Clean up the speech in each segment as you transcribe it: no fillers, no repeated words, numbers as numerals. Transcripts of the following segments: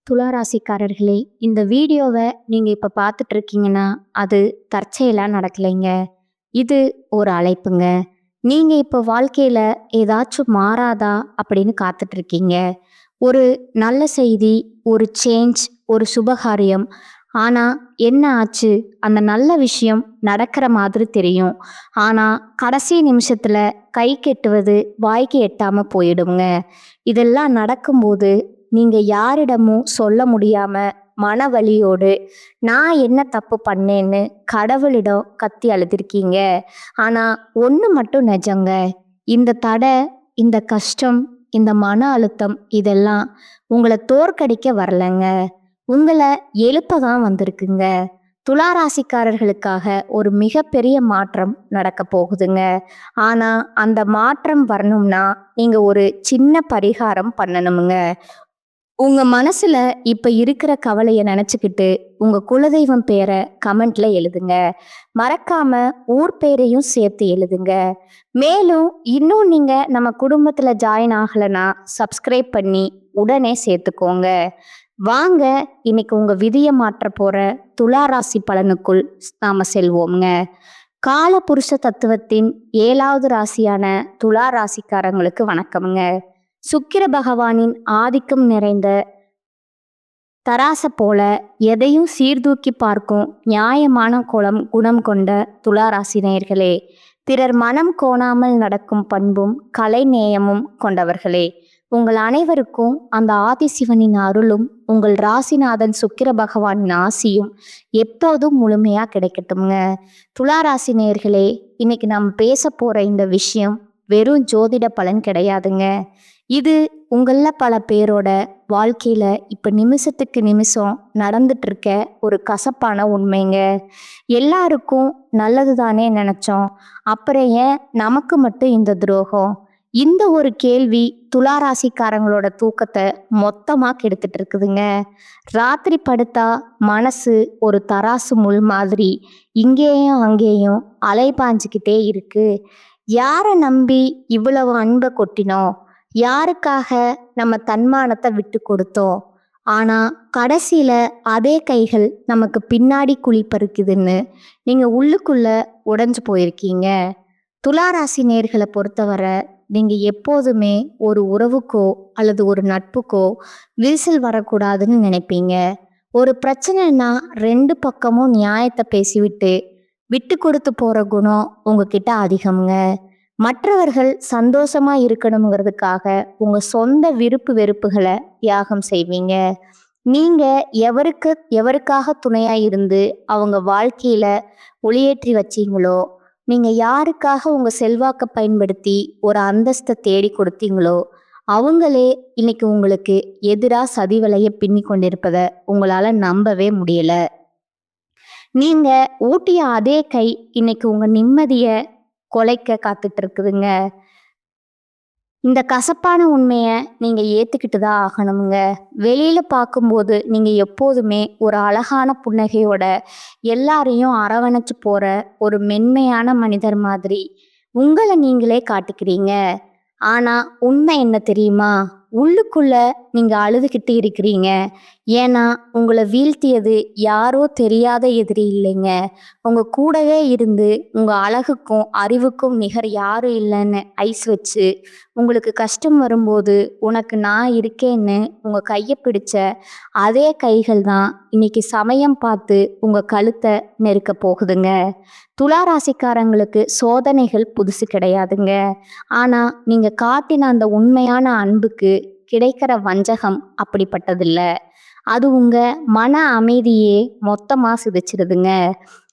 துளாராசிக்காரர்களே, இந்த வீடியோவை நீங்க இப்ப பார்த்துட்டு இருக்கீங்கன்னா, அது தற்செயலா நடக்கலைங்க. இது ஒரு அழைப்புங்க. நீங்க இப்ப வாழ்க்கையில ஏதாச்சும் மாறாதா அப்படின்னு காத்துட்டு இருக்கீங்க. ஒரு நல்ல செய்தி, ஒரு சேஞ்ச், ஒரு சுபகாரியம். ஆனா என்ன ஆச்சு? அந்த நல்ல விஷயம் நடக்கிற மாதிரி தெரியும். ஆனா கடைசி நிமிஷத்துல கைக்கு எட்டுவது வாய்க்கு எட்டாம போயிடுங்க. இதெல்லாம் நடக்கும்போது நீங்க யாரிடமும் சொல்ல முடியாம மனவலியோடு நான் என்ன தப்பு பண்ணேன்னு கடவுளிடம் கத்தி அழுதுருக்கீங்க. ஆனா ஒண்ணு மட்டும் நிஜங்க. இந்த தடை, இந்த கஷ்டம், இந்த மன அழுத்தம் இதெல்லாம் உங்களை தோற்கடிக்க வரலங்க. உங்களை எழுப்ப தான் வந்திருக்குங்க. துளாராசிக்காரர்களுக்காக ஒரு மிகப்பெரிய மாற்றம் நடக்க போகுதுங்க. ஆனா அந்த மாற்றம் வரணும்னா நீங்க ஒரு சின்ன பரிகாரம் பண்ணணுமுங்க. உங்க மனசுல இப்ப இருக்கிற கவலைய நினைச்சுக்கிட்டு உங்க குலதெய்வம் பேரை கமெண்ட்ல எழுதுங்க. மறக்காம ஊர் பேரையும் சேர்த்து எழுதுங்க. மேலும் இன்னும் நீங்க நம்ம குடும்பத்துல ஜாயின் ஆகலைன்னா சப்ஸ்கிரைப் பண்ணி உடனே சேர்த்துக்கோங்க. வாங்க இன்னைக்கு உங்க விதியை மாற்ற போற துளாராசி பலனுக்குள் நாம செல்வோம்ங்க. கால புருஷ தத்துவத்தின் 7வது ராசியான துலா ராசிக்காரங்களுக்கு வணக்கம்ங்க. சுக்கிர பகவானின் ஆதிக்கம் நிறைந்த தராச போல எதையும் சீர்தூக்கி பார்க்கும் நியாயமான குணம் கொண்ட துலா ராசி நேயர்களே, பிறர் மனம் கோணாமல் நடக்கும் பண்பும் கலை நேயமும் கொண்டவர்களே, உங்கள் அனைவருக்கும் அந்த ஆதிசிவனின் அருளும் உங்கள் ராசிநாதன் சுக்கிர பகவானின் ஆசியும் எப்போதும் முழுமையா கிடைக்கட்டும்ங்க. துலா ராசி நேயர்களே, இன்னைக்கு நம்ம பேச போற இந்த விஷயம் வெறும் ஜோதிட பலன் கிடையாதுங்க. இது உங்கள பல பேரோட வாழ்க்கையில இப்ப நிமிஷத்துக்கு நிமிஷம் நடந்துட்டு இருக்க ஒரு கசப்பான உண்மைங்க. எல்லாருக்கும் நல்லது தானே நினைச்சோம், அப்புறம் ஏன் நமக்கு மட்டும் இந்த துரோகம்? இந்த ஒரு கேள்வி துளாராசிக்காரங்களோட தூக்கத்தை மொத்தமா கெடுத்துட்டு இருக்குதுங்க. ராத்திரி படுத்தா மனசு ஒரு தராசு முள் மாதிரி இங்கேயும் அங்கேயும் அலைபாஞ்சுக்கிட்டே இருக்கு. யாரை நம்பி இவ்வளவு அன்பை கொட்டினோம்? யாருக்காக நம்ம தன்மானத்தை விட்டு கொடுத்தோம்? ஆனா கடைசியில அதே கைகள் நமக்கு பின்னாடி குழி பறிக்குதுன்னு நீங்க உள்ளுக்குள்ள உடைஞ்சு போயிருக்கீங்க. துளாராசி நேர்களை பொறுத்தவரை நீங்க எப்போதுமே ஒரு உறவுக்கோ அல்லது ஒரு நட்புக்கோ விரிசல் வரக்கூடாதுன்னு நினைப்பீங்க. ஒரு பிரச்சனைனா 2 பக்கமும் நியாயத்தை பேசிவிட்டு விட்டு கொடுத்து போற குணம் உங்ககிட்ட அதிகம்ங்க. மற்றவர்கள் சந்தோஷமா இருக்கணுங்கிறதுக்காக உங்க சொந்த விருப்பு வெறுப்புகளை தியாகம் செய்வீங்க. நீங்க எவருக்காக துணையா இருந்து அவங்க வாழ்க்கையில ஒளியேற்றி வச்சீங்களோ, நீங்க யாருக்காக உங்க செல்வாக்க பயன்படுத்தி ஒரு அந்தஸ்தை தேடி கொடுத்தீங்களோ, அவங்களே இன்னைக்கு உங்களுக்கு எதிரா சதி வலைய பின்னி கொண்டிருப்பதை உங்களால நம்பவே முடியல. நீங்க ஊட்டிய அதே கை இன்னைக்கு உங்க நிம்மதிய கொலைக்க காத்துட்டு இருக்குதுங்க. இந்த கசப்பான உண்மைய நீங்க ஏத்துக்கிட்டு தான் ஆகணுங்க. வெளியில பார்க்கும்போது நீங்க எப்போதுமே ஒரு அழகான புன்னகையோட எல்லாரையும் அரவணைச்சு போற ஒரு மென்மையான மனிதர் மாதிரி உங்களை நீங்களே காட்டிக்கிறீங்க. ஆனா உண்மை என்ன தெரியுமா? உள்ளுக்குள்ள நீங்க அழுதுகிட்டு இருக்கிறீங்க. ஏன்னா உங்களை வீழ்த்தியது யாரோ தெரியாத எதிரி இல்லைங்க. உங்க கூடவே இருந்து உங்க அழகுக்கும் அறிவுக்கும் நிகர் யாரும் இல்லைன்னு ஐஸ் வச்சு உங்களுக்கு கஷ்டம் வரும்போது உனக்கு நான் இருக்கேன்னு உங்க கையை பிடிச்ச அதே கைகள் தான் இன்னைக்கு சமயம் பார்த்து உங்க கழுத்தை நெருக்க போகுதுங்க. துளாராசிக்காரங்களுக்கு சோதனைகள் புதுசு கிடையாதுங்க. ஆனா நீங்க காட்டின அந்த உண்மையான அன்புக்கு கிடைக்கிற வஞ்சகம் அப்படிப்பட்டதில்ல. அது உங்க மன அமைதியே மொத்தமா சிதைச்சிருதுங்க.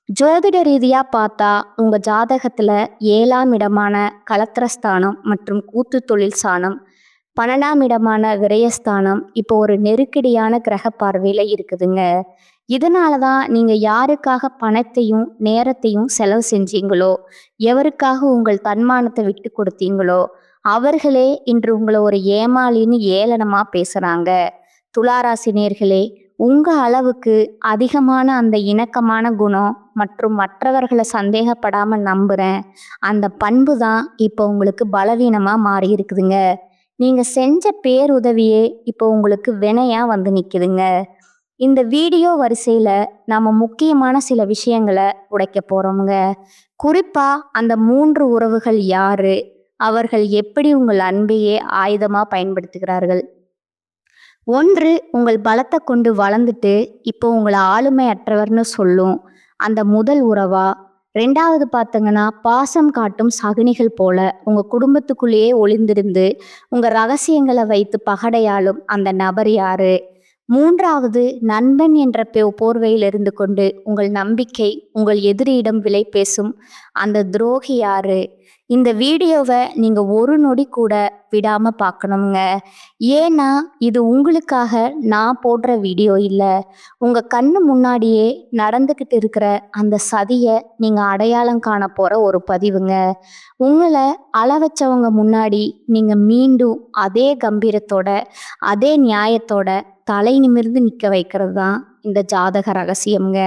ஜோதிட ரீதியா பார்த்தா உங்க ஜாதகத்துல 7ஆம் இடமான கலத்திரஸ்தானம் மற்றும் கூட்டு தொழில் ஸ்தானம், 12ஆம் இடமான விரயஸ்தானம் இப்போ ஒரு நெருக்கடியான கிரக பார்வையில இருக்குதுங்க. இதனாலதான் நீங்க யாருக்காக பணத்தையும் நேரத்தையும் செலவு செஞ்சீங்களோ, எவருக்காக உங்கள் தன்மானத்தை விட்டு கொடுத்தீங்களோ, அவர்களே இன்று உங்களை ஒரு ஏமாளின்னு ஏளனமா பேசுறாங்க. துளாராசி நேர்களே, உங்க அளவுக்கு அதிகமான அந்த இணக்கமான குணம் மற்றும் மற்றவர்களை சந்தேகப்படாம நம்புறேன் அந்த பண்பு தான் இப்போ உங்களுக்கு பலவீனமா மாறி இருக்குதுங்க. நீங்க செஞ்ச பேருதவியே இப்போ உங்களுக்கு வினையா வந்து நிக்குதுங்க. இந்த வீடியோ வரிசையில நாம முக்கியமான சில விஷயங்களை உடைக்க போறோம்ங்க. குறிப்பா அந்த 3 உறவுகள் யாரு? அவர்கள் எப்படி உங்கள் அன்பையே ஆயுதமா பயன்படுத்துகிறார்கள்? ஒன்று உங்கள் பலத்தை கொண்டு வளர்ந்துட்டு இப்போ உங்களை ஆளுமையற்றவர்னு சொல்லும் அந்த முதல் உறவா? 2வது பார்த்தீங்கன்னா, பாசம் காட்டும் சகுனிகள் போல உங்க குடும்பத்துக்குள்ளேயே ஒளிந்திருந்து உங்க ரகசியங்களை வைத்து பகடையாளும் அந்த நபர் யாரு? 3வது நண்பன் என்ற போர்வையில் இருந்து கொண்டு உங்கள் நம்பிக்கை உங்கள் எதிரியிடம் விலை பேசும் அந்த துரோகி யாரு? இந்த வீடியோவை நீங்க ஒரு நொடி கூட விடாம பார்க்கணுங்க. ஏன்னா இது உங்களுக்காக நான் போடுற வீடியோ இல்லை. உங்க கண்ணு முன்னாடியே நடந்துக்கிட்டு இருக்கிற அந்த சதியை நீங்க அடையாளம் காண போற ஒரு பதிவுங்க. உங்களை அள வச்சவங்க முன்னாடி நீங்க மீண்டும் அதே கம்பீரத்தோட அதே நியாயத்தோட தலை நிமிர்ந்து நிற்க வைக்கிறது தான் இந்த ஜாதக ரகசியம்ங்க.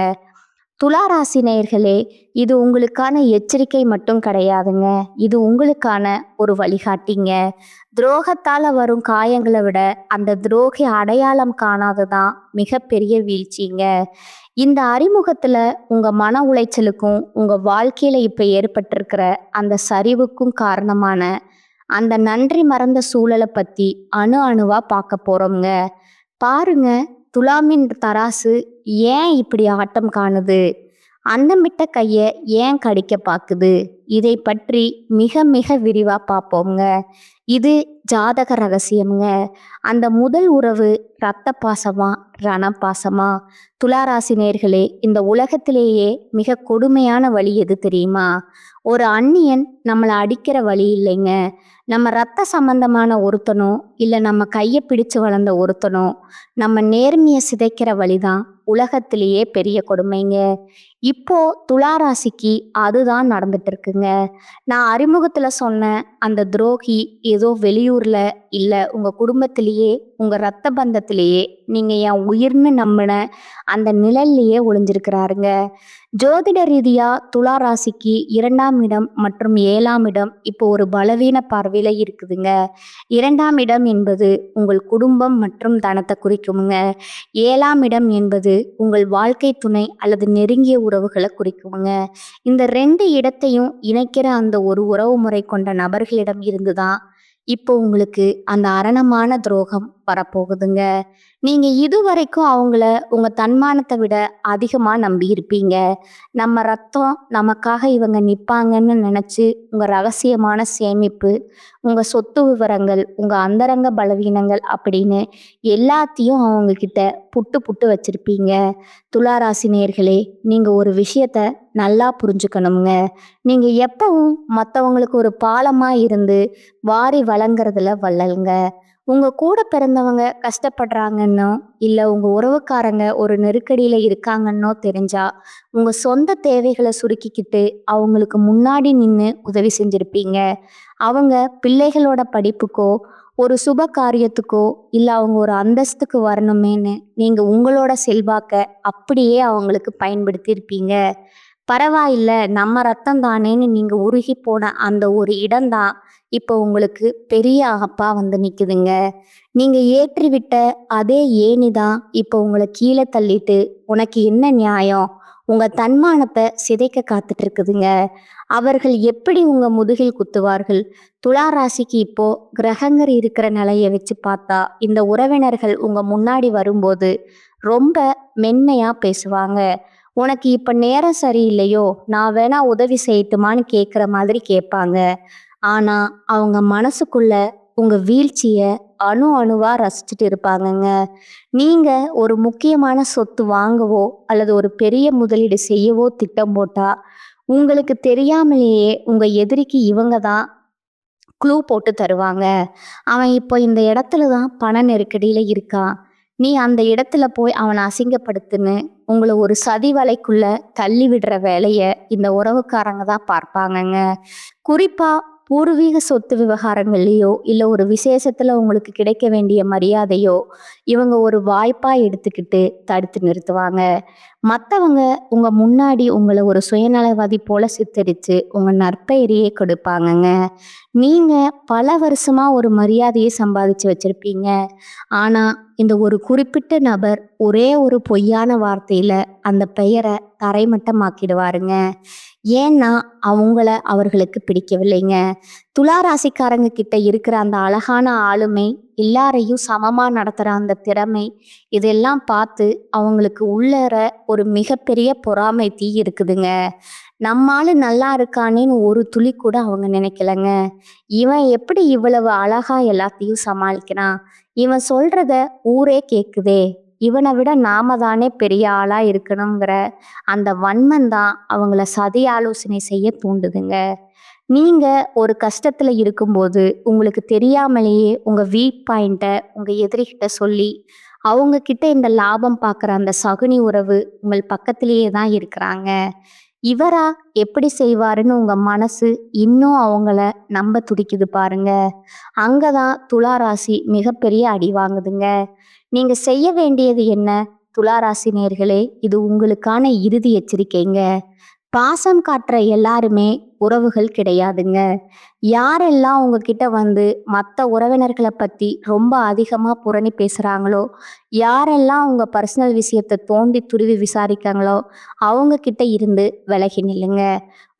துளாராசி நேயர்களே, இது உங்களுக்கான எச்சரிக்கை மட்டும் கிடையாதுங்க. இது உங்களுக்கான ஒரு வழிகாட்டிங்க. துரோகத்தால வரும் காயங்களை விட அந்த துரோகி அடையாளம் காணாததான் மிகப்பெரிய வீழ்ச்சிங்க. இந்த அறிமுகத்துல உங்க மன உளைச்சலுக்கும் உங்க வாழ்க்கையில இப்ப ஏற்பட்டிருக்கிற அந்த சரிவுக்கும் காரணமான அந்த நன்றி மறந்த சூழலை பத்தி அணு அணுவா பார்க்க போறோம்ங்க. பாருங்க, துலாமின் தராசு ஏன் இப்படி ஆட்டம் காணுது? அன்னமிட்ட கைய ஏன் கடிக்க பாக்குது? இதை பற்றி மிக மிக விரிவா பார்ப்போம்ங்க. இது ஜாதக ரகசியம்ங்க. அந்த முதல் உறவு இரத்த பாசமா ரணபாசமா? துளாராசி நேயர்களே, இந்த உலகத்திலேயே மிக கொடுமையான வழி எது தெரியுமா? ஒரு அந்நியன் நம்மளை அடிக்கிற வழி இல்லைங்க. நம்ம ரத்த சம்பந்தமான ஒருத்தனோ இல்லை நம்ம கையை பிடிச்சு வளர்ந்த ஒருத்தனோ நம்ம நேர்மையை சிதைக்கிற வழிதான் உலகத்திலேயே பெரிய கொடுமைங்க. இப்போ துளாராசிக்கு அதுதான் நடந்துட்டு இருக்குங்க. நான் அறிமுகத்துல சொன்ன அந்த துரோகி ஏதோ வெளியூர்ல இல்ல உங்க குடும்பத்திலேயே உங்க ரத்த பந்தத்திலேயே நீங்க என் உயிர்னு நம்பின அந்த நிழல்லையே ஒளிஞ்சிருக்கிறாருங்க. ஜோதிட ரீதியா துளாராசிக்கு 2ஆம் இடம் மற்றும் 7ஆம் இடம் இப்போ ஒரு பலவீன பார்வையில இருக்குதுங்க. 2ஆம் இடம் என்பது உங்கள் குடும்பம் மற்றும் தனத்தை குறிக்குமுங்க. 7ஆம் இடம் என்பது உங்கள் வாழ்க்கை துணை அல்லது நெருங்கிய உறவுகளை குறிக்குமுங்க. இந்த 2 இடத்தையும் இணைக்கிற அந்த ஒரு உறவு முறை கொண்ட நபர்களிடம் இருந்துதான் இப்போ உங்களுக்கு அந்த அரணமான துரோகம் வரப்போகுதுங்க. நீங்க இதுவரைக்கும் அவங்கள உங்க தன்மானத்தை விட அதிகமா நம்பி இருப்பீங்க. நம்ம ரத்தம் நமக்காக இவங்க நிப்பாங்கன்னு நினைச்சு உங்க ரகசியமான சேமிப்பு, உங்க சொத்து விவரங்கள், உங்க அந்தரங்க பலவீனங்கள் அப்படின்னு எல்லாத்தையும் அவங்க கிட்ட புட்டு புட்டு வச்சிருப்பீங்க. துளாராசி நேயர்களே, நீங்க ஒரு விஷயத்த நல்லா புரிஞ்சுக்கணுங்க. நீங்க எப்பவும் மற்றவங்களுக்கு ஒரு பாலமா இருந்து வாரி வழங்குறதுல வள்ளலுங்க. உங்க கூட பிறந்தவங்க கஷ்டப்படுறாங்கன்னோ இல்லை உங்க உறவுக்காரங்க ஒரு நெருக்கடியில இருக்காங்கன்னோ தெரிஞ்சா உங்க சொந்த தேவைகளை சுருக்கிக்கிட்டு அவங்களுக்கு முன்னாடி நின்று உதவி செஞ்சிருப்பீங்க. அவங்க பிள்ளைகளோட படிப்புக்கோ ஒரு சுப காரியத்துக்கோ இல்லை அவங்க ஒரு அந்தஸ்துக்கு வரணுமேன்னு நீங்க உங்களோட செல்வாக்க அப்படியே அவங்களுக்கு பயன்படுத்தி இருப்பீங்க. பரவாயில்ல, நம்ம ரத்தம் தானேன்னு நீங்க உருகி போன அந்த ஒரு இடம்தான் இப்போ உங்களுக்கு பெரிய ஆகப்பா வந்து நிக்குதுங்க. நீங்க ஏற்றிவிட்ட அதே ஏணிதான் இப்போ உங்களை கீழே தள்ளிட்டு உனக்கு என்ன நியாயம் உங்க தன்மானத்தை சிதைக்க காத்துட்டு இருக்குதுங்க. அவர்கள் எப்படி உங்க முதுகில் குத்துவார்கள்? துளாராசிக்கு இப்போ கிரகங்கள் இருக்கிற நிலையை வச்சு பார்த்தா இந்த உறவினர்கள் உங்க முன்னாடி வரும்போது ரொம்ப மென்மையா பேசுவாங்க. உனக்கு இப்ப நேரம் சரியில்லையோ, நான் வேணா உதவி செய்யட்டுமான்னு கேட்குற மாதிரி கேட்பாங்க. ஆனா அவங்க மனசுக்குள்ள உங்க வீழ்ச்சிய அணு அணுவா ரசிச்சுட்டு இருப்பாங்கங்க. நீங்க ஒரு முக்கியமான சொத்து வாங்கவோ அல்லது ஒரு பெரிய முதலீடு செய்யவோ திட்டம் போட்டா உங்களுக்கு தெரியாமலேயே உங்க எதிரிக்கு இவங்க தான் க்ளூ போட்டு தருவாங்க. அவன் இப்போ இந்த இடத்துல தான் பண நெருக்கடியில இருக்கான், நீ அந்த இடத்துல போய் அவனை அசிங்கப்படுத்துன்னு உங்களை ஒரு சதி வலைக்குள்ள தள்ளி விடுற வேலைய இந்த உறவுக்காரங்க தான் பார்ப்பாங்கங்க. குறிப்பா பூர்வீக சொத்து விவகாரங்கள்லையோ இல்லை ஒரு விசேஷத்துல உங்களுக்கு கிடைக்க வேண்டிய மரியாதையோ இவங்க ஒரு வாய்ப்பா எடுத்துக்கிட்டு தடுத்து நிறுத்துவாங்க. மத்தவங்க உங்க முன்னாடி உங்கள ஒரு சுயநலவாதி போல சித்தரிச்சு உங்க நற்பெயரையே கெடுப்பாங்கங்க. நீங்க பல வருஷமா ஒரு மரியாதையை சம்பாதிச்சு வச்சிருப்பீங்க. ஆனா, இந்த ஒரு குறிப்பிட்ட நபர் ஒரே ஒரு பொய்யான வார்த்தையில அந்த பெயர தரைமட்டமாக்கிடுவாருங்க. ஏன்னா, அவர்களுக்கு பிடிக்கவில்லைங்க. துலா ராசிக்காரங்க கிட்ட இருக்கிற அந்த அழகான ஆளுமை, எல்லாரையும் சமமா நடத்துற அந்த திறமை, இதெல்லாம் பார்த்து அவங்களுக்கு உள்ளார ஒரு மிகப்பெரிய பொறாமை தீ இருக்குதுங்க. நம்ம ஆளு நல்லா இருக்கானேன்னு ஒரு துளி கூட அவங்க நினைக்கலங்க. இவன் எப்படி இவ்வளவு அழகா எல்லாத்தையும் சமாளிக்கிறான்? இவன் சொல்றத ஊரே கேக்குதே! இவனை விட நாம தானே பெரிய ஆளா இருக்கணுங்கிற அந்த வன்மம் தான் அவங்கள சதி ஆலோசனை செய்ய தூண்டுதுங்க. நீங்க ஒரு கஷ்டத்துல இருக்கும்போது உங்களுக்கு தெரியாமலேயே உங்க வீக் பாயிண்ட்ட உங்க எதிரிகிட்ட சொல்லி, அவங்க கிட்ட இந்த லாபம் பார்க்குற அந்த சகுனி உறவு உங்கள் பக்கத்திலேயே தான் இருக்கிறாங்க. இவரா எப்படி செய்வாருன்னு உங்க மனசு இன்னும் அவங்கள நம்ப துடிக்குது பாருங்க. அங்கதான் துலா ராசி மிகப்பெரிய அடி வாங்குதுங்க. நீங்க செய்ய வேண்டியது என்ன? துலா ராசி நேயர்களே, இது உங்களுக்கான இறுதி எச்சரிக்கைங்க. பாசம் காட்டுற எல்லாருமே உறவுகள் கிடையாதுங்க. யாரெல்லாம் உங்ககிட்ட வந்து மற்ற உறவினர்களை பத்தி ரொம்ப அதிகமா புரணி பேசுறாங்களோ, யாரெல்லாம் உங்க பர்சனல் விஷயத்தை தோண்டி துருவி விசாரிக்காங்களோ, அவங்க கிட்ட இருந்து விலகி நில்லுங்க.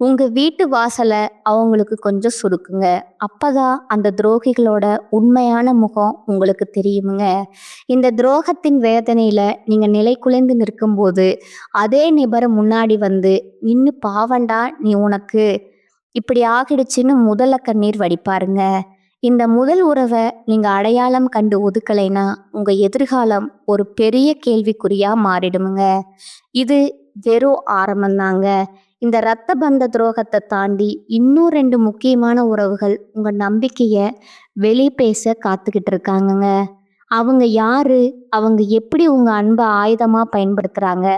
உங்க வீட்டு வாசல அவங்களுக்கு கொஞ்சம் சுருக்குங்க. அப்பதான் அந்த துரோகிகளோட உண்மையான முகம் உங்களுக்கு தெரியுமுங்க. இந்த துரோகத்தின் வேதனையில நீங்க நிலை குலைந்து நிற்கும்போது, அதே நிபர் முன்னாடி வந்து நின்னு பாவண்டா நீ உனக்கு இப்படி ஆகிடுச்சுன்னு முதல்ல கண்ணீர் வடிப்பாருங்க. இந்த முதல் உறவை நீங்க அடையாளம் கண்டு ஒதுக்கலைன்னா உங்க எதிர்காலம் ஒரு பெரிய கேள்விக்குறியா மாறிடுமுங்க. இது வெறும் ஆரம்பம்தாங்க. இந்த இரத்த பந்த துரோகத்தை தாண்டி இன்னும் 2 முக்கியமான உறவுகள் உங்க நம்பிக்கைய வெளி பேச காத்துக்கிட்டு இருக்காங்கங்க. அவங்க யாரு? அவங்க எப்படி உங்க அன்பை ஆயுதமா பயன்படுத்துறாங்க?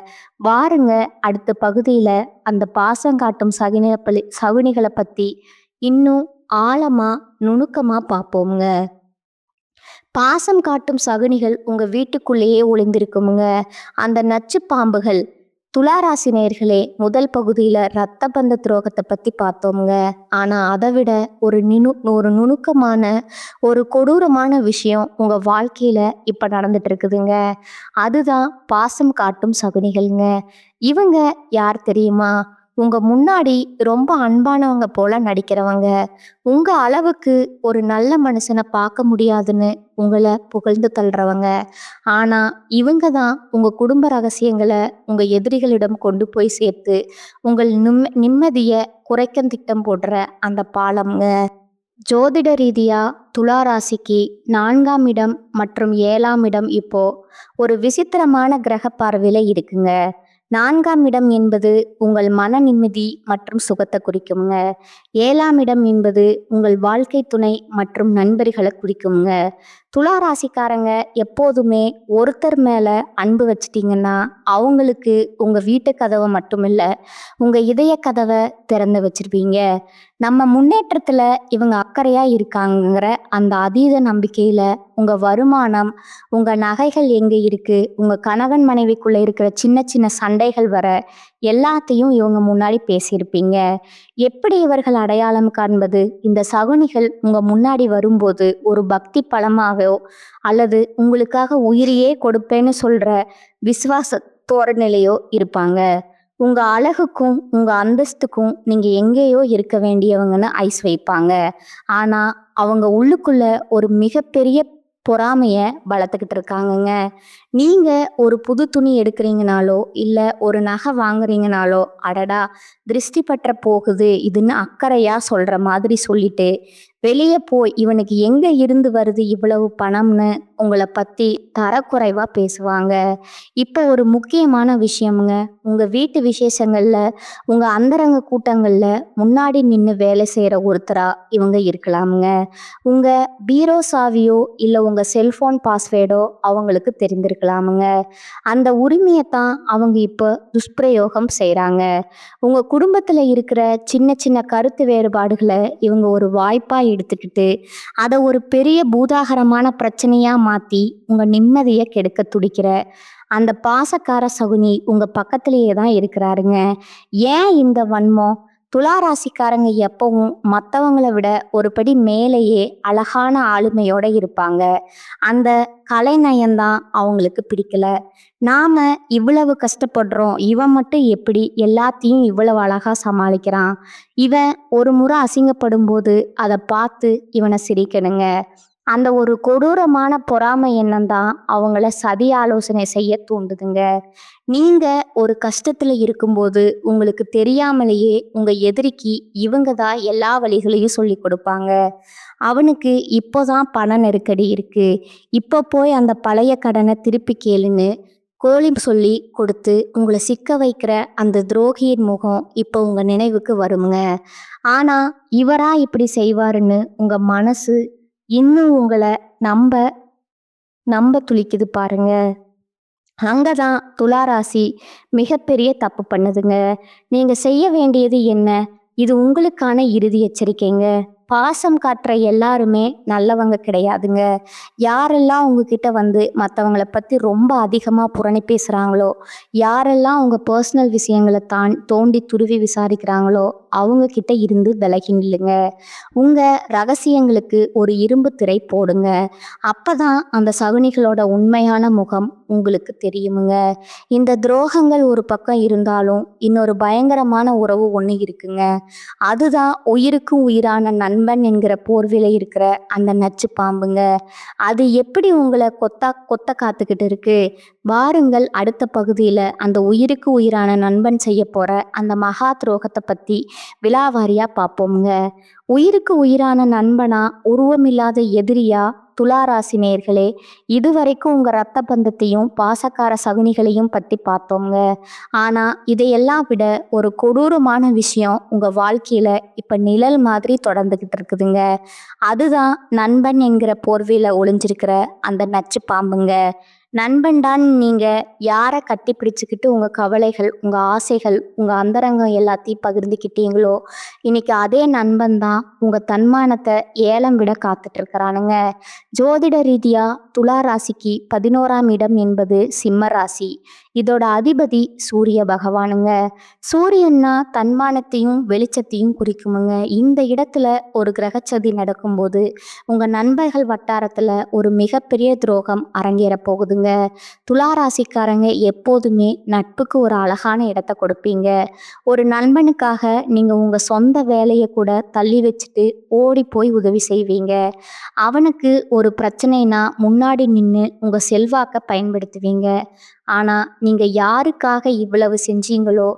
வாருங்க, அடுத்த பகுதியில அந்த பாசம் காட்டும் சகுனிகளை பத்தி இன்னும் ஆழமா நுணுக்கமா பார்ப்போம்ங்க. பாசம் காட்டும் சகுனிகள் உங்க வீட்டுக்குள்ளேயே ஒளிந்திருக்குமுங்க. அந்த நச்சு பாம்புகள். துளாராசி நேயர்களே, முதல் பகுதியில ரத்த பந்த துரோகத்தை பத்தி பார்த்தோம்ங்க. ஆனா அதை விட ஒரு நுணுக்கமான ஒரு கொடூரமான விஷயம் உங்க வாழ்க்கையில இப்ப நடந்துட்டு இருக்குதுங்க. அதுதான் பாசம் காட்டும் சகுனிகள்ங்க. இவங்க யார் தெரியுமா? உங்க முன்னாடி ரொம்ப அன்பானவங்க போல நடிக்கிறவங்க. உங்க அளவுக்கு ஒரு நல்ல மனுஷனை பார்க்க முடியாதுன்னு உங்களை புகழ்ந்து தள்ளுறவங்க. ஆனா இவங்க தான் உங்க குடும்ப ரகசியங்களை உங்க எதிரிகளிடம் கொண்டு போய் சேர்த்து உங்கள் நிம்மதியை குறைக்க திட்டம் போடுற அந்த பாலம்ங்க. ஜோதிட ரீதியா துலா ராசிக்கு 4ஆம் இடம் மற்றும் 7ஆம் இடம் இப்போ ஒரு விசித்திரமான கிரக பார்வையில இருக்குங்க. 4ஆம் இடம் என்பது உங்கள் மன நிம்மதி மற்றும் சுகத்தை குறிக்குங்க. 7ஆம் இடம் என்பது உங்கள் வாழ்க்கை துணை மற்றும் நண்பர்களை குறிக்குங்க. துலா ராசிக்காரங்க எப்போதுமே ஒருத்தர் மேல அன்பு வச்சிட்டீங்கன்னா அவங்களுக்கு உங்க வீட்டு கதவை மட்டுமில்ல, உங்க இதய கதவை திறந்து வச்சிருப்பீங்க. நம்ம முன்னேற்றத்துல இவங்க அக்கறையா இருக்காங்கிற அந்த அதீத நம்பிக்கையில உங்க வருமானம், உங்க நகைகள் எங்க இருக்கு, உங்க கணவன் மனைவிக்குள்ள இருக்கிற சின்ன சின்ன சண்டைகள் வர எல்லாத்தையும் இவங்க முன்னாடி பேசியிருப்பீங்க. எப்படி இவர்கள் அடையாளம் காண்பது? இந்த சகுனிகள் உங்க முன்னாடி வரும்போது ஒரு பக்தி பலமாகவோ அல்லது உங்களுக்காக உயிரையே கொடுப்பேன்னு சொல்ற விசுவாச தோரணையிலையோ இருப்பாங்க. உங்க அழகுக்கும் உங்க அந்தஸ்துக்கும் நீங்க எங்கேயோ இருக்க வேண்டியவங்கன்னு ஐஸ் வைப்பாங்க. ஆனா அவங்க உள்ளுக்குள்ள ஒரு மிகப்பெரிய பொறாமைய வளர்த்துக்கிட்டு இருக்காங்கங்க. நீங்க ஒரு புது துணி எடுக்கிறீங்கனாலோ இல்ல ஒரு நகை வாங்குறீங்கனாலோ, அடடா திருஷ்டி பற்ற போகுது இதுன்னு அக்கறையா சொல்ற மாதிரி சொல்லிட்டு வெளியே போய் இவனுக்கு எங்க இருந்து வருது இவ்வளவு பணம்னு உங்களை பத்தி தரக்குறைவா பேசுவாங்க. இப்போ ஒரு முக்கியமான விஷயமுங்க. உங்க வீட்டு விசேஷங்கள்ல, உங்க அந்தரங்க கூட்டங்கள்ல முன்னாடி நின்று வேலை செய்யற ஒருத்தரா இவங்க இருக்கலாமுங்க. உங்க பீரோ சாவியோ இல்ல உங்க செல்போன் பாஸ்வேர்டோ அவங்களுக்கு தெரிந்திருக்கலாமுங்க. அந்த உரிமையைத்தான் அவங்க இப்போ துஷ்பிரயோகம் செய்றாங்க. உங்க குடும்பத்துல இருக்கிற சின்ன சின்ன கருத்து வேறுபாடுகளை இவங்க ஒரு வாய்ப்பா எடுத்துக்கிட்டு அதை ஒரு பெரிய பூதாகரமான பிரச்சனையா மாத்தி உங்க நிம்மதியை கெடுக்க துடிக்கிற அந்த பாசக்கார சகுனி உங்க பக்கத்திலேயே தான் இருக்கிறாருங்க. ஏன் இந்த வன்மம்? துலா ராசிக்காரங்க எப்பவும் மற்றவங்களை விட ஒரு படி மேலேயே அழகான ஆளுமையோட இருப்பாங்க. அந்த கலைநயம்தான் அவங்களுக்கு பிடிக்கல. நாம இவ்வளவு கஷ்டப்படுறோம், இவன் மட்டும் எப்படி எல்லாத்தையும் இவ்வளவு அழகா சமாளிக்கிறான்? இவன் ஒரு முறை அசிங்கப்படும் போது அதை பார்த்து இவனை சிரிக்கணுங்க. அந்த ஒரு கொடூரமான பொறாமை எண்ணம் தான் அவங்கள சதி ஆலோசனை செய்ய தூண்டுதுங்க. நீங்க ஒரு கஷ்டத்துல இருக்கும்போது உங்களுக்கு தெரியாமலேயே உங்க எதிரிக்கு இவங்க தான் எல்லா வழிகளையும் சொல்லி கொடுப்பாங்க. அவனுக்கு இப்போதான் பண நெருக்கடி இருக்கு, இப்போ போய் அந்த பழைய கடனை திருப்பி கேளுன்னு கோழி சொல்லி கொடுத்து உங்களை சிக்க வைக்கிற அந்த துரோகியின் முகம் இப்போ உங்க நினைவுக்கு வருங்க. ஆனா இவரா இப்படி செய்வாருன்னு உங்க மனசு இன்னும் உங்களை நம்ப நம்ப துளிக்குது பாருங்க. அங்கதான் துளாராசி மிகப்பெரிய தப்பு பண்ணுதுங்க. நீங்க செய்ய வேண்டியது என்ன? இது உங்களுக்கான இறுதி எச்சரிக்கைங்க. பாசம் காட்டுற எல்லாருமே நல்லவங்க கிடையாதுங்க. யாரெல்லாம் உங்ககிட்ட வந்து மற்றவங்கள பற்றி ரொம்ப அதிகமாக புரணி பேசுகிறாங்களோ, யாரெல்லாம் உங்கள் பர்சனல் விஷயங்களை தோண்டி துருவி விசாரிக்கிறாங்களோ அவங்க கிட்ட இருந்து விலகி நில்லுங்க. உங்கள் ரகசியங்களுக்கு ஒரு இரும்பு திரை போடுங்க. அப்பதான் அந்த சகுனிகளோட உண்மையான முகம் உங்களுக்கு தெரியுமுங்க. இந்த துரோகங்கள் ஒரு பக்கம் இருந்தாலும் இன்னொரு பயங்கரமான உறவு ஒன்று இருக்குங்க. அதுதான் உயிருக்கும் உயிரான நண்பன் என்கிற போர்வில இருக்கிற அந்த நச்சு பாம்புங்க. அது எப்படி உங்களை கொத்த காத்துக்கிட்டு இருக்கு? வாருங்கள், அடுத்த பகுதியில் அந்த உயிருக்கு உயிரான நண்பன் செய்ய போற அந்த மகா துரோகத்தை பற்றி விலாவாரியாக பார்ப்போமுங்க. உயிருக்கு உயிரான நண்பனா, உருவமில்லாத எதிரியா? துளாராசி நேயர்களே, இதுவரைக்கும் உங்கள் ரத்த பந்தத்தையும் பாசக்கார சகுனிகளையும் பற்றி பார்த்தோங்க. ஆனால் இதையெல்லாம் விட ஒரு கொடூரமான விஷயம் உங்கள் வாழ்க்கையில் இப்போ நிழல் மாதிரி தொடர்ந்துக்கிட்டு இருக்குதுங்க. அதுதான் நண்பன் என்கிற போர்வையில் ஒளிஞ்சிருக்கிற அந்த நச்சு பாம்புங்க. நண்பன்டான் நீங்கள் யாரை கட்டி பிடிச்சிக்கிட்டு உங்கள் கவலைகள், உங்கள் ஆசைகள், உங்கள் அந்தரங்கம் எல்லாத்தையும் பகிர்ந்துக்கிட்டீங்களோ, இன்னைக்கு அதே நண்பன் தான் உங்கள் தன்மானத்தை ஏலம் விட காத்துட்டு இருக்கிறானுங்க. ஜோதிட ரீதியாக துலா ராசிக்கு 11ஆம் இடம் என்பது சிம்ம ராசி. இதோட அதிபதி சூரிய பகவானுங்க. சூரியன்னா தன்மானத்தையும் வெளிச்சத்தையும் குறிக்குமுங்க. இந்த இடத்துல ஒரு கிரகச்சதி நடக்கும்போது உங்கள் நண்பர்கள் வட்டாரத்தில் ஒரு மிகப்பெரிய துரோகம் அரங்கேற போகுதுங்க. துளாராசிக்காரங்க எப்போதுமே நட்புக்கு ஒரு அழகான இடத்த கொடுப்பீங்க. ஒரு நண்பனுக்காக நீங்கள் உங்கள் சொந்த வேலையை கூட தள்ளி வச்சுட்டு ஓடி போய் உதவி செய்வீங்க. அவனுக்கு ஒரு பிரச்சனைனா முன்னாடி நின்று உங்கள் செல்வாக்கை பயன்படுத்துவீங்க. ஆனால் நீங்கள் யாருக்காக இவ்வளவு செஞ்சீங்களோ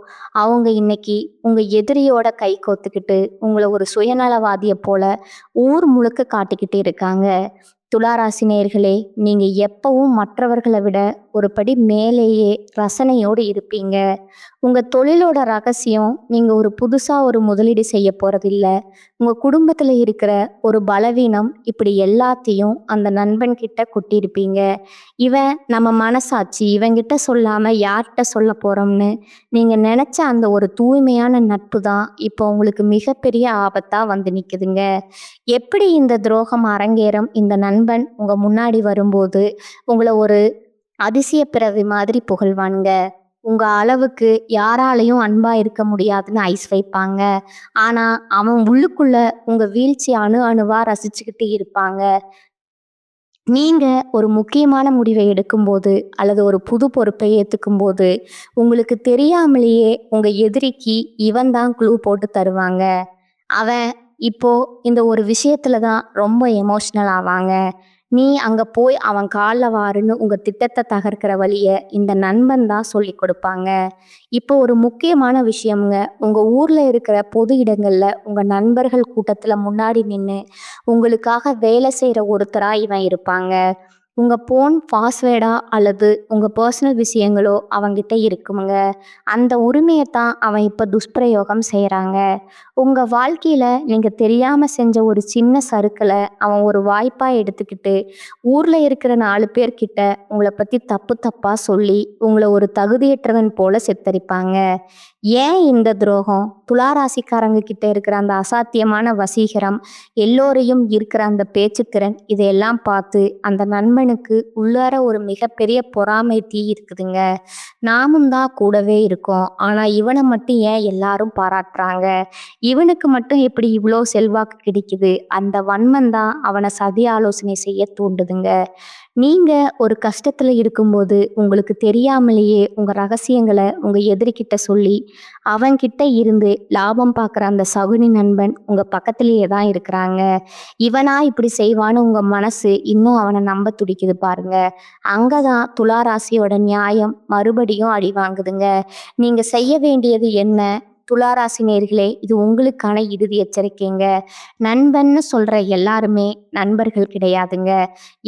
அவங்க இன்னைக்கு உங்கள் எதிரியோட கை கோத்துக்கிட்டு உங்களை ஒரு சுயநலவாதியை போல ஊர் முழுக்க காட்டிக்கிட்டு இருக்காங்க. துளாராசி நேயர்களே, நீங்கள் எப்பவும் மற்றவர்களை விட ஒரு படி மேலேயே ரசனையோடு இருப்பீங்க. உங்கள் தொழிலோட ரகசியம் நீங்கள் ஒரு புதுசாக ஒரு முதலீடு செய்ய போகிறதில்ல. உங்கள் குடும்பத்தில் இருக்கிற ஒரு பலவீனம், இப்படி எல்லாத்தையும் அந்த நண்பன்கிட்ட கொட்டியிருப்பீங்க. இவன் நம்ம மனசாட்சி, இவங்கிட்ட சொல்லாமல் யார்கிட்ட சொல்ல போகிறோம்னு நீங்கள் நினச்ச அந்த ஒரு தூய்மையான நட்பு தான் இப்போ உங்களுக்கு மிகப்பெரிய ஆபத்தாக வந்து நிற்குதுங்க. எப்படி இந்த துரோகம் அரங்கேறும்? இந்த நண்பன் உங்கள் முன்னாடி வரும்போது உங்களை ஒரு அதிசய பிறவி மாதிரி புகழ்வானுங்க. உங்க அளவுக்கு யாராலையும் அன்பா இருக்க முடியாதுன்னு ஐஸ் வைப்பாங்க. ஆனா அவன் உள்ளுக்குள்ள உங்க வீழ்ச்சி அணு அணுவா ரசிச்சுக்கிட்டு இருப்பாங்க. நீங்க ஒரு முக்கியமான முடிவை எடுக்கும்போது அல்லது ஒரு புது பொறுப்பை ஏத்துக்கும் போது உங்களுக்கு தெரியாமலேயே உங்க எதிரிக்கு இவன் தான் க்ளூ போட்டு தருவாங்க. அவன் இப்போ இந்த ஒரு விஷயத்துல தான் ரொம்ப எமோஷ்னல் ஆவாங்க. நீ அங்க போய் அவன் காலில் வாருன்னு உங்க திட்டத்தை தகர்க்கிற வழிய இந்த நண்பன் தான் சொல்லி கொடுப்பாங்க. இப்போ ஒரு முக்கியமான விஷயம்ங்க, உங்க ஊர்ல இருக்கிற பொது இடங்கள்ல உங்க நண்பர்கள் கூட்டத்துல முன்னாடி நின்று உங்களுக்காக வேலை செய்யற ஒருத்தரா இவன் இருப்பாங்க. உங்க போன் பாஸ்வேர்டா அல்லது உங்க பர்சனல் விஷயங்களோ அவங்கிட்ட இருக்குமுங்க. அந்த உரிமைய தான் அவன் இப்ப துஷ்பிரயோகம் செய்றாங்க. உங்க வாழ்க்கையில நீங்க தெரியாம செஞ்ச ஒரு சின்ன சறுக்கல அவன் ஒரு வாய்ப்பா எடுத்துக்கிட்டு, ஊர்ல இருக்கிற 4 பேர்கிட்ட உங்கள பத்தி தப்பு தப்பா சொல்லி, உங்கள ஒரு தகுதியற்றவன் போல சித்தரிப்பாங்க. ஏன் இந்த துரோகம்? துலா ராசிக்காரங்க கிட்ட இருக்கிற அந்த அசாத்தியமான வசீகரம், எல்லோரையும் ஈர்க்கிற அந்த பேச்சுத்திறன், இதையெல்லாம் பார்த்து அந்த நண்பனுக்கு உள்ளார ஒரு மிகப்பெரிய பொறாமை தீ இருக்குதுங்க. நாமும் தான் கூடவே இருக்கோம். ஆனா இவன மட்டும் ஏன் எல்லாரும் பாராட்டுறாங்க? இவனுக்கு மட்டும் எப்படி இவ்ளோ செல்வாக்கு கிடைக்குது? அந்த வன்மம் தான் அவன சதி ஆலோசனை செய்ய தூண்டுதுங்க. நீங்க ஒரு கஷ்டத்துல இருக்கும்போது, உங்களுக்கு தெரியாமலேயே உங்க ரகசியங்கள உங்க எதிரிகிட்ட சொல்லி, அவன்கிட்ட இருந்து லாபம் பார்க்குற அந்த சகுனி நண்பன் உங்க பக்கத்திலேயே தான் இருக்கிறாங்க. இவனா இப்படி செய்வான்னு உங்க மனசு இன்னும் அவன நம்ப துடிக்குது பாருங்க. அங்க தான் துலா ராசியோட நியாயம் மறுபடியும் அடி வாங்குதுங்க. நீங்க செய்ய வேண்டியது என்ன? துலா ராசி நேயர்களே, இது உங்களுக்கான இறுதி எச்சரிக்கைங்க. நண்பன்னு சொல்ற எல்லாருமே நண்பர்கள் கிடையாதுங்க.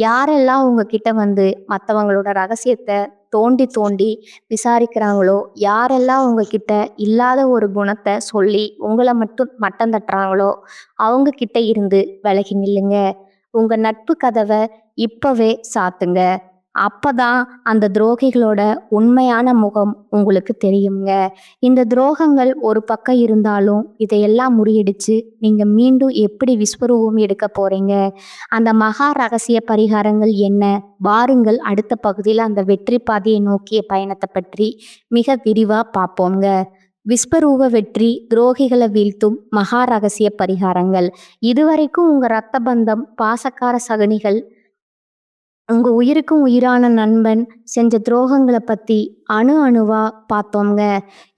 யாரெல்லாம் உங்ககிட்ட வந்து மத்தவங்களோட ரகசியத்த தோண்டி தோண்டி விசாரிக்கிறாங்களோ, யாரெல்லாம் உங்ககிட்ட இல்லாத ஒரு குணத்த சொல்லி உங்கள மட்டும் மட்டம் தட்டுறாங்களோ, அவங்க கிட்ட இருந்து விலகி நில்லுங்க. உங்க நட்பு கதவ இப்பவே சாத்துங்க. அப்பதான் அந்த துரோகிகளோட உண்மையான முகம் உங்களுக்கு தெரியுங்க. இந்த துரோகங்கள் ஒரு பக்கம் இருந்தாலும், இதையெல்லாம் முறியடிச்சு நீங்க மீண்டும் எப்படி விஸ்வரூபம் எடுக்க போறீங்க? அந்த மகா ரகசிய பரிகாரங்கள் என்ன? வாருங்கள் அடுத்த பகுதியில அந்த வெற்றி பாதையை நோக்கிய பயணத்த பற்றி மிக விரிவா பார்ப்போங்க. விஸ்வரூப வெற்றி, துரோகிகள வீழ்த்தும் மகா ரகசிய பரிகாரங்கள். இதுவரைக்கும் உங்க ரத்த பந்தம், பாசக்கார சகுனிகள், உங்க உயிருக்கும் உயிரான நண்பன் செஞ்ச துரோகங்கள பத்தி அணு அணுவா பார்த்தோங்க.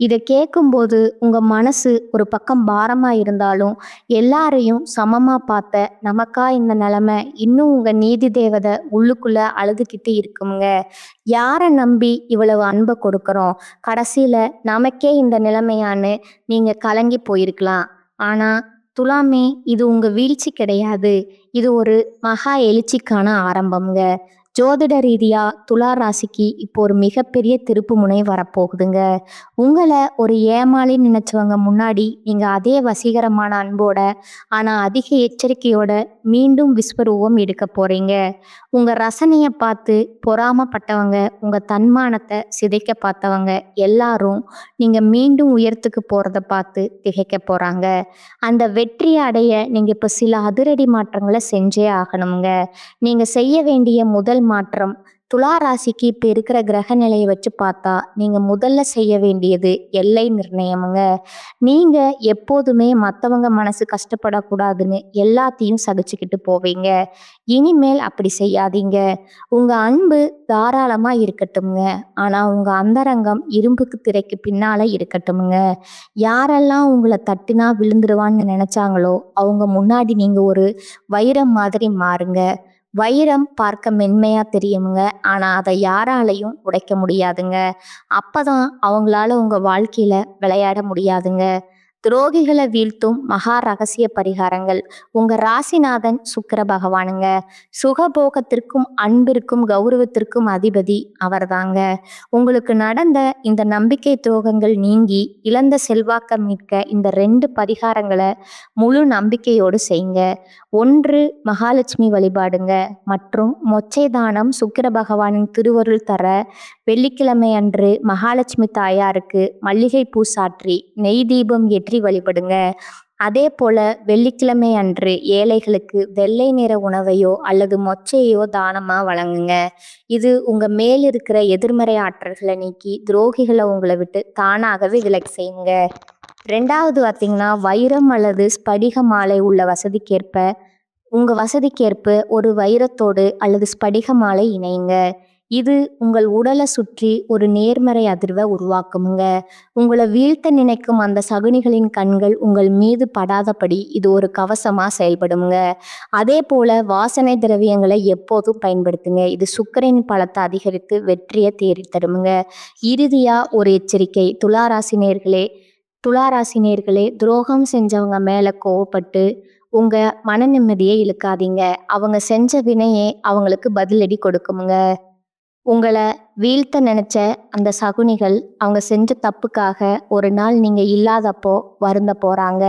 இத கேட்கும்போது உங்க மனசு ஒரு பக்கம் பாரமா இருந்தாலும், எல்லாரையும் சமமா பார்த்த நமக்கா இந்த நிலைமை இன்னும் உங்க நீதி தேவதை உள்ளுக்குள்ள அழுதுகிட்டு இருக்குங்க. யார நம்பி இவ்வளவு அன்ப கொடுக்குறோம்? கடைசியில நமக்கே இந்த நிலைமையான்னு நீங்க கலங்கி போயிருக்கலாம். ஆனா துலாமே, இது உங்க வீழ்ச்சி கிடையாது. இது ஒரு மகா எழுச்சிக்கான ஆரம்பம்ங்க. ஜோதிட ரீதியா துலா ராசிக்கு இப்போ ஒரு மிகப்பெரிய திருப்புமுனை வரப்போகுதுங்க. உங்கள ஒரு ஏமாளின்னு நினைச்சவங்க முன்னாடி நீங்க அதே வசீகரமான அன்போட, ஆனா அதிக எச்சரிக்கையோட மீண்டும் விஸ்வரூபம் எடுக்க போறீங்க. உங்க ரசனைய பார்த்து பொறாமப்பட்டவங்க, உங்க தன்மானத்தை சிதைக்க பார்த்தவங்க எல்லாரும் நீங்க மீண்டும் உயரத்துக்கு போறத பார்த்து திகைக்க போறாங்க. அந்த வெற்றியை அடைய நீங்க இப்ப சில அதிரடி மாற்றங்களை செஞ்சே ஆகணுங்க. நீங்க செய்ய வேண்டிய முதல் மாற்றம், துலா ராசிக்கு இப்ப இருக்கிற கிரக நிலையை வச்சு பார்த்தா நீங்க முதல்ல செய்ய வேண்டியது எல்லை நிர்ணயமுங்க. நீங்க எப்போதுமே மத்தவங்க மனசு கஷ்டப்படக்கூடாதுன்னு எல்லாத்தையும் சகிச்சுக்கிட்டு போவீங்க. இனிமேல் அப்படி செய்யாதீங்க. உங்க அன்பு தாராளமா இருக்கட்டும்ங்க. ஆனா உங்க அந்தரங்கம் இரும்புக்கு திரைக்கு பின்னால இருக்கட்டும்ங்க. யாரெல்லாம் உங்களை தட்டினா விழுந்துருவான்னு நினைச்சாங்களோ அவங்க முன்னாடி நீங்க ஒரு வைரம் மாதிரி மாறுங்க. வைரம் பார்க்க மென்மையா தெரியுங்க. ஆனா அதை யாராலையும் உடைக்க முடியாதுங்க. அப்பதான் அவங்களால உங்க வாழ்க்கையில விளையாட முடியாதுங்க. துரோகிகளை வீழ்த்தும் மகா ரகசிய பரிகாரங்கள். உங்க ராசிநாதன் சுக்கிர பகவானுங்க. சுகபோகத்திற்கும் அன்பிற்கும் கௌரவத்திற்கும் அதிபதி அவர்தாங்க. உங்களுக்கு நடந்த இந்த நம்பிக்கை துரோகங்கள் நீங்கி இழந்த செல்வாக்க மீட்க இந்த 2 பரிகாரங்களை முழு நம்பிக்கையோடு செய்யுங்க. 1 மகாலட்சுமி வழிபாடுங்க. மற்றும் மொச்சை தானம் சுக்கிர பகவானின் திருவருள் தர வெள்ளிக்கிழமை அன்று மகாலட்சுமி தாயாருக்கு மல்லிகை பூ சாற்றி நெய் தீபம் ஏற்றி வழிபடுங்க. அதே போல வெள்ளிக்கிழமை அன்று ஏழைகளுக்கு வெள்ளை நிற உணவையோ அல்லது மொச்சையோ தானமா வழங்குங்க. இது உங்க மேல் இருக்கிற எதிர்மறை ஆற்றல்களை நீக்கி துரோகிகளை உங்களை விட்டு தானாகவே விலகி செய்யுங்க. 2வது பார்த்தீங்கன்னா, வைரம் அல்லது ஸ்படிக மாலை உள்ள வசதிக்கேற்ப உங்க வசதிக்கேற்ப ஒரு வைரத்தோடு அல்லது ஸ்படிக மாலை இணையுங்க. இது உங்கள் உடலை சுற்றி ஒரு நேர்மறை அதிர்வை உருவாக்குமுங்க. உங்களை வீழ்த்த நினைக்கும் அந்த சகுனிகளின் கண்கள் உங்கள் மீது படாதபடி இது ஒரு கவசமா செயல்படுமுங்க. அதே போல வாசனை திரவியங்களை எப்போதும் பயன்படுத்துங்க. இது சுக்கிரனின் பலத்தை அதிகரித்து வெற்றியை தேடி தருமுங்க. இறுதியா ஒரு எச்சரிக்கை, துலா ராசி நேயர்களே துரோகம் செஞ்சவங்க மேல கோவப்பட்டு உங்க மன நிம்மதியை இழுக்காதீங்க. அவங்க செஞ்ச வினையே அவங்களுக்கு பதிலடி கொடுக்குமுங்க. உங்கள வீழ்த்த நெனச்ச அந்த சகுனிகள் அவங்க செஞ்ச தப்புக்காக ஒரு நாள் நீங்க இல்லாதப்போ வருந்த போறாங்க.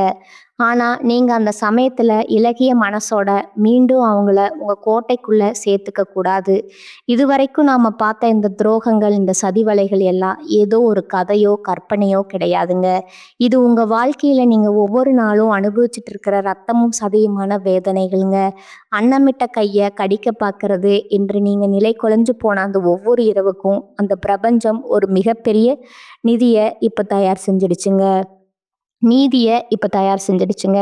ஆனா, நீங்க அந்த சமயத்துல இளகிய மனசோட மீண்டும் அவங்கள உங்க கோட்டைக்குள்ள சேர்த்துக்க கூடாது. இதுவரைக்கும் நாம பார்த்த இந்த துரோகங்கள், இந்த சதிவலைகள் எல்லாம் ஏதோ ஒரு கதையோ, கற்பனையோ கிடையாதுங்க. இது உங்க வாழ்க்கையில நீங்க ஒவ்வொரு நாளும் அனுபவிச்சுட்டு இருக்கிற ரத்தமும் சதையுமான வேதனைகள்ங்க. அன்னமிட்ட கைய கடிக்க பார்க்கறது என்று நீங்க நிலை குலைஞ்சு போன அந்த ஒவ்வொரு இரவுக்கும் அந்த பிரபஞ்சம் ஒரு மிகப்பெரிய நிதிய இப்ப தயார் செஞ்சிடுச்சுங்க. நீதிய இப்ப தயார் செஞ்சிடுச்சுங்க.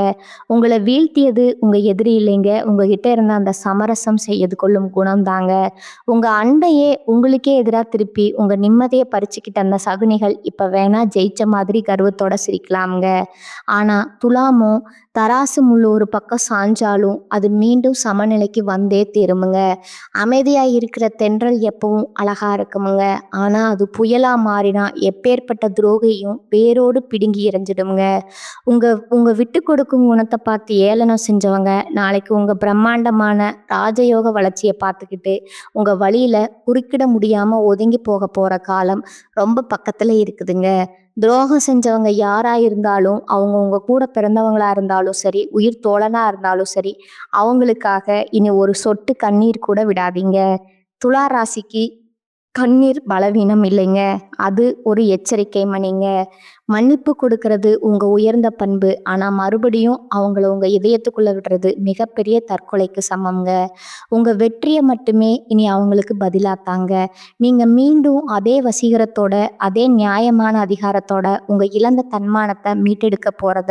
உங்கள வீழ்த்தியது உங்க எதிரி இல்லைங்க. உங்ககிட்ட இருந்த அந்த சமரசம் செய்து கொள்ளும் குணம் தாங்க. உங்க அன்பையே உங்களுக்கே எதிரா திருப்பி உங்க நிம்மதிய பறிச்சுக்கிட்ட அந்த சகுனிகள் இப்ப வேணா ஜெயிச்ச மாதிரி கர்வத்தோட சிரிக்கலாம்ங்க. ஆனா துலாமும் தராசு முள்ளு ஒரு பக்கம் சாஞ்சாலும் அது மீண்டும் சமநிலைக்கு வந்தே திரும்புங்க. அமைதியா இருக்கிற தென்றல் எப்பவும் அழகா இருக்குமுங்க. ஆனா அது புயலா மாறினா எப்பேற்பட்ட துரோகியும் வேரோடு பிடுங்கி எறிஞ்சிடுமுங்க. உங்க உங்க விட்டு கொடுக்கும் குணத்தை பார்த்து ஏளனம் செஞ்சவங்க நாளைக்கு உங்க பிரம்மாண்டமான ராஜயோக வளர்ச்சியை பார்த்துக்கிட்டு உங்க வழியில குறுக்கிட முடியாம ஒதுங்கி போக போற காலம் ரொம்ப பக்கத்துல இருக்குதுங்க. துரோகம் செஞ்சவங்க யாரா இருந்தாலும் அவங்க உங்க கூட பிறந்தவங்களா இருந்தாலும் சரி, உயிர் தோழனா இருந்தாலும் சரி, அவங்களுக்காக இனி ஒரு சொட்டு கண்ணீர் கூட விடாதீங்க. துலா ராசிக்கு கண்ணீர் பலவீனம் இல்லைங்க. அது ஒரு எச்சரிக்கை மணிங்க. மன்னிப்பு கொடுக்கறது உங்க உயர்ந்த பண்பு. ஆனா மறுபடியும் அவங்கள உங்க இதயத்துக்குள்ள விடுறது மிகப்பெரிய தற்கொலைக்கு சமம்ங்க. உங்க வெற்றியை மட்டுமே இனி அவங்களுக்கு பதிலாத்தாங்க. நீங்க மீண்டும் அதே வசீகரத்தோட, அதே நியாயமான அதிகாரத்தோட உங்க இழந்த தன்மானத்தை மீட்டெடுக்க போறத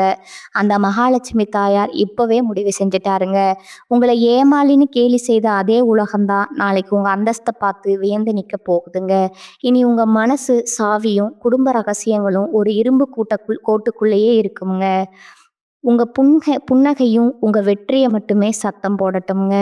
அந்த மகாலட்சுமி தாயார் இப்பவே முடிவு செஞ்சுட்டாருங்க. உங்களை ஏமாளின்னு கேலி செய்த அதே உலகம்தான் நாளைக்கு உங்க அந்தஸ்தை பார்த்து வியந்து நிற்க போகுதுங்க. இனி உங்க மனசு சாவியும் குடும்ப ரகசியங்களும் ஒரு இரும்பு கோட்டுக்குள்ளேயே இருக்குங்க. உங்க புன்னகையும் உங்க வெற்றியை மட்டுமே சத்தம் போடட்டும்ங்க.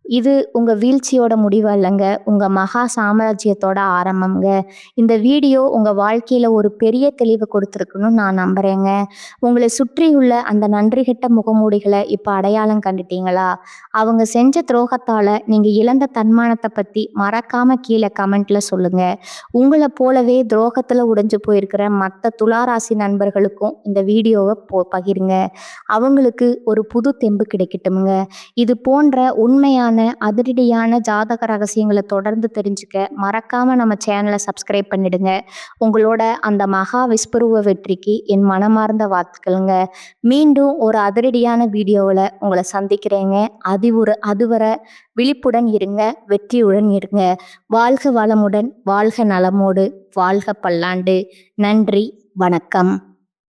இது உங்க வீழ்ச்சியோட முடிவு அல்லங்க. உங்க மகா சாம்ராஜ்யத்தோட ஆரம்பம்ங்க. இந்த வீடியோ உங்க வாழ்க்கையில ஒரு பெரிய தெளிவு கொடுத்துருக்குன்னு நான் நம்புறேங்க. உங்களை சுற்றியுள்ள அந்த நன்றி கெட்ட முகமூடிகளை இப்ப அடையாளம் கண்டுட்டீங்களா? அவங்க செஞ்ச துரோகத்தால நீங்க இழந்த தன்மானத்தை பத்தி மறக்காம கீழே கமெண்ட்ல சொல்லுங்க. உங்களை போலவே துரோகத்துல உடைஞ்சு போயிருக்கிற மற்ற துளாராசி நண்பர்களுக்கும் இந்த வீடியோவை பகிருங்க. அவங்களுக்கு ஒரு புது தெம்பு கிடைக்கட்டும்ங்க. இது போன்ற உண்மையான அதிரடியான ஜாதக ரகசியங்களை தொடர்ந்து தெரிஞ்சுக்க மறக்காம நம்ம சேனலை சப்ஸ்கிரைப் பண்ணிடுங்க. உங்களோட அந்த மகா விஸ்வரூப வெற்றிக்கு என் மனமார்ந்த வாழ்த்துக்களுங்க. மீண்டும் ஒரு அதிரடியான வீடியோவில் உங்களை சந்திக்கிறேங்க. அதுவரை விழிப்புடன் இருங்க, வெற்றியுடன் இருங்க. வாழ்க வளமுடன், வாழ்க நலமோடு, வாழ்க பல்லாண்டு. நன்றி, வணக்கம்.